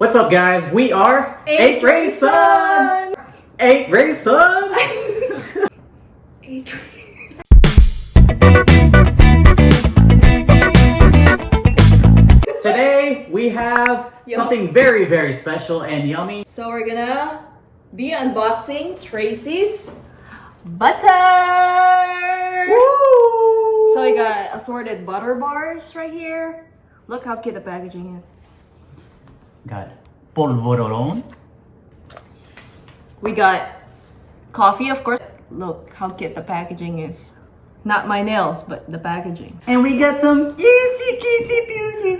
What's up, guys? We are Eight Rays Son! 8 Rays Son! 8 Today we have something very, very special and yummy. So we're gonna be unboxing Tracy's butter! Woo! So we got assorted butter bars right here. Look how cute the packaging is. Got Polvoron. We got coffee, of course. Look how cute the packaging is. Not my nails, but the packaging. And we got some itsy kitsy beauty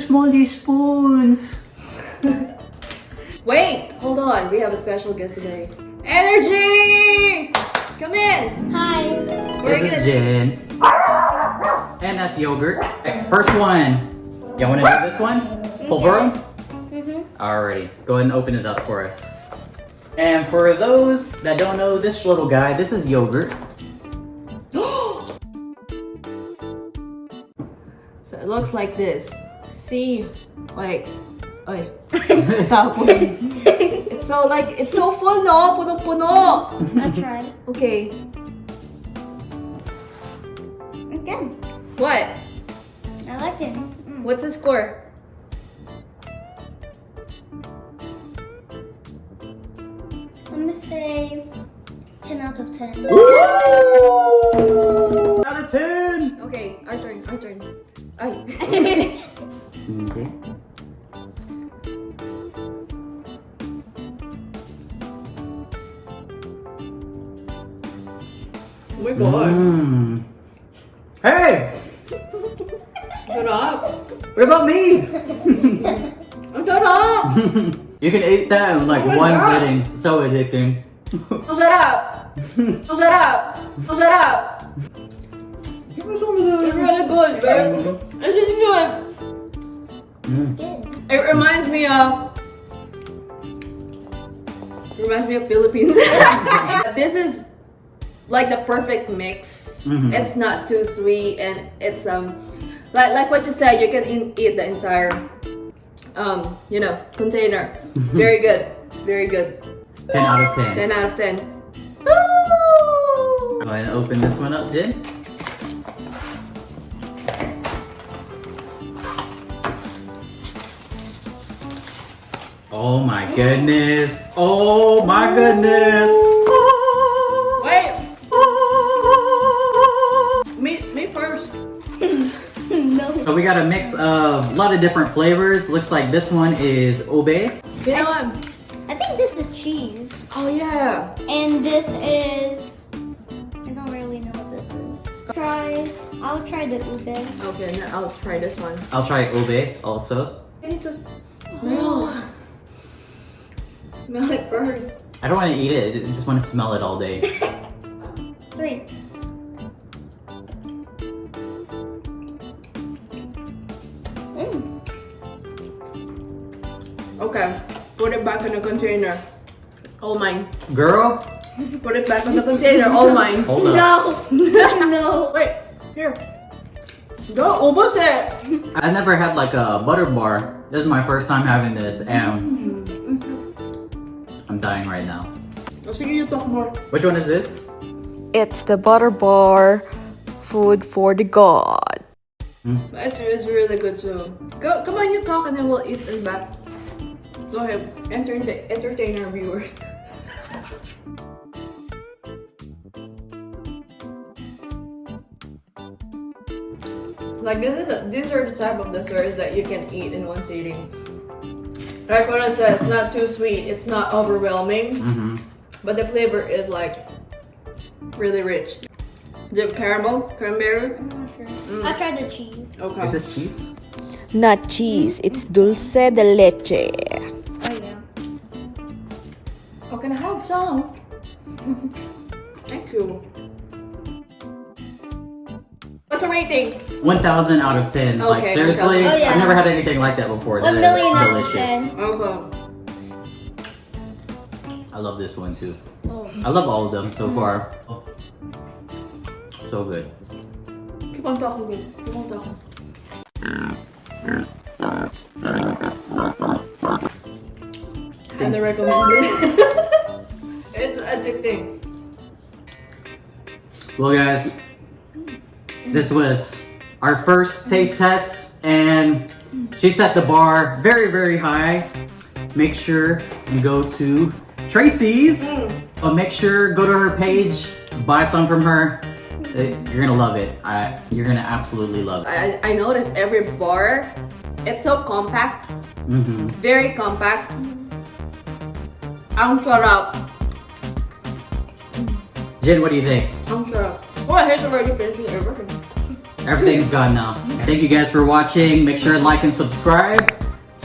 smally spoons. Wait, hold on. We have a special guest today. Energy! Come in. Hi. This is Jen. And that's yogurt. Okay, first one. Y'all wanna do this one? Polvoron? Alrighty, go ahead and open it up for us. And for those that don't know this little guy, this is yogurt. So it looks like this. See, like, ay, tapos. It's so like, it's so full, no? Punong-puno. I'll try. Okay. Again. What? I like it. What's the score? I'm gonna say 10 out of 10. Woo! Out of 10! Okay, our turn, our turn. Ay. Okay. Oh my god. Hey! Sarap. What about me? Ang sarap. You can eat that in like Oh my one God. sitting. So addicting. Ang sarap. Ang sarap. Ang sarap. Give me some of that. It's really good, babe. It's really good. It's good. It reminds me of Philippines. This is like the perfect mix. It's not too sweet and it's like what you said, you can eat the entire container. Very good. Very good. 10 out of 10. 10 out of 10. Woo! Go ahead and open this one up, Jen. Oh my goodness. Oh my goodness. Wait. Me first. No. So we got a mix of a lot of different flavors. Looks like this one is ube. You know what? I think this is cheese. Oh yeah. And this is... I don't really know what this is. I'll try the ube. Okay, now I'll try this one. I'll try ube also. I need to smell. Smell it first. I don't want to eat it. I just want to smell it all day. 3. Okay, put it back in the container. All mine. Girl, Put it back in the container. All mine. hold up. No. No. Wait, here. Go, ubos it. I never had like a butter bar. This is my first time having this and I'm dying right now. Oh, sige, you talk more. Which one is this? It's the butter bar food for the god. It's really good too. Go, come on, you talk and then we'll eat it back. Go ahead, entertain our viewers. Like these are the type of desserts that you can eat in one sitting. Like what I said, it's not too sweet, it's not overwhelming, but the flavor is like really rich. The caramel, cranberry. I'm not sure. I'll try the cheese. Okay. Is this cheese? Not cheese, it's dulce de leche. Oh yeah. Oh, can I have some? Thank you. What's the rating? 1,000 out of 10. Like Okay, seriously, 1,000. Oh, yeah. I've never had anything like that before. 1 They're million out of delicious. 10. Okay. I love this one too. Oh. I love all of them so far. So good. Keep on talking, babe. Keep on talking. kinda recommended. It's addicting. Well, guys, this was our first taste test, and she set the bar very, very high. Make sure and go to Tracy's. Make sure go to her page, buy some from her. You're gonna love it. You're gonna absolutely love it. I noticed every bar, it's so compact, very compact. Ang sarap. Jen, what do you think? Ang sarap. Oh, I hate already finishing everything. Everything's gone now. Thank you guys for watching. Make sure to like and subscribe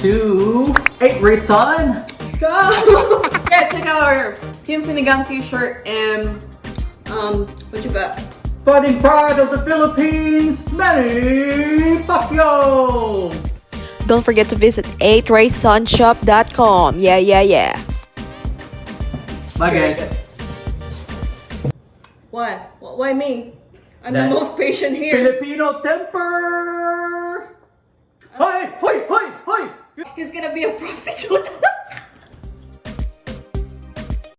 to 8 Rayson. Yeah, check out our Team Sinigang t-shirt and what you got? Fighting pride of the Philippines, Manny Pacquiao. Don't forget to visit 8raysunshop.com. Yeah. Bye, guys. Why? Why me? I'm That- the most patient here. Filipino temper. Hoy, hoy, hoy, hoy. He's gonna be a prostitute.